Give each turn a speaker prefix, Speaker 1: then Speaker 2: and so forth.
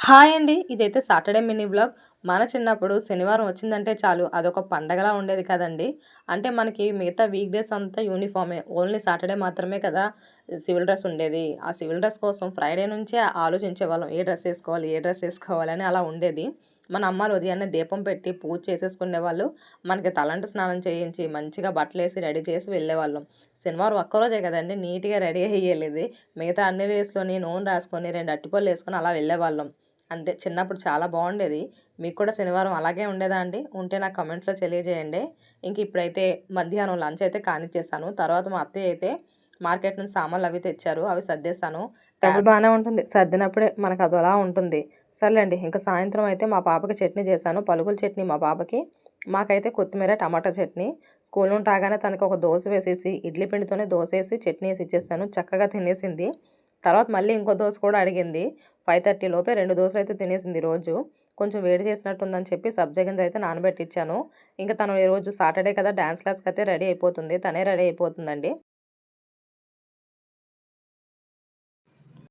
Speaker 1: Hi అండి. ఇదైతే Saturday mini vlog. మన చిన్నప్పుడు శనివారం వచ్చిందంటే చాలు అదొక పండగలా ఉండేది కదండీ! అంటే మనకి మిగతా వీక్ డేస్ అంతా యూనిఫార్మే. ఓన్లీ సాటర్‌డే మాత్రమే కదా సివిల్ డ్రెస్ ఉండేది. ఆ సివిల్ డ్రెస్ కోసం ఫ్రైడే నుంచే ఆలోచించేవాళ్ళం. ఏ డ్రెస్ ఏసుకోవాలి? ఏ డ్రెస్ ఏసుకోవాలని అలా ఉండేది. మన అమ్మలు ఉదయాన్నే దీపం పెట్టి పూజ చేసేసుకునేవాళ్ళు. మనకి తలంటు స్నానం చేయించి మంచిగా బట్టలేసి రెడీ చేసి వెళ్ళేవాళ్ళం. శనివారం ఒక్కరోజే కదండీ నీట్‌గా రెడీ అయ్యి ఎళ్ళేది. మిగతా అన్ని డేస్‌లోని నూనె రాసుకొని 2 అరటిపళ్ళేసుకొని అలా వెళ్ళేవాళ్ళం. అంతే. చిన్నప్పుడు చాలా బావుండేది. మీకు కూడా శనివారం అలాగే ఉండేదా అండి? ఉంటే నాకు కామెంట్‌లో తెలియజేయండి. ఇంక ఇప్పుడైతే మధ్యాహ్నం లంచ్ అయితే కానిచ్చేసాను. తర్వాత మా అత్తయ్య అయితే మార్కెట్ నుంచి సామాన్లవి తెచ్చారు. అవి సర్దేశాను. అప్పుడు బానే ఉంటుంది. సర్దినప్పుడే మనకు అదోలా ఉంటుంది. సర్లేండి. ఇంక సాయంత్రం అయితే మా పాపకి చట్నీ చేశాను. పలుకుల చట్నీ మా పాపకి. మాకైతే కొత్తిమీర, టమాటా చట్నీ. స్కూల్ నుండి రాగానే తనకి ఒక దోస వేసేసి, ఇడ్లీ పిండితోనే దోసేసి, చట్నీ ఏసి ఇచ్చేసాను. చక్కగా తినేసింది. తర్వాత మళ్ళీ ఇంకో దోస కూడా అడిగింది. 5:30 లోపే 2 దోసలైతే తినేసింది ఈరోజు. కొంచెం వేడి చేసినట్టుందని చెప్పి సబ్జా గింజలైతే నానబెట్టిచ్చాను. ఇంక తను ఈరోజు సాటర్‌డే కదా! డాన్స్ క్లాస్‌కయితే రెడీ అయిపోతుంది. తనే రెడీ అయిపోతుందండి.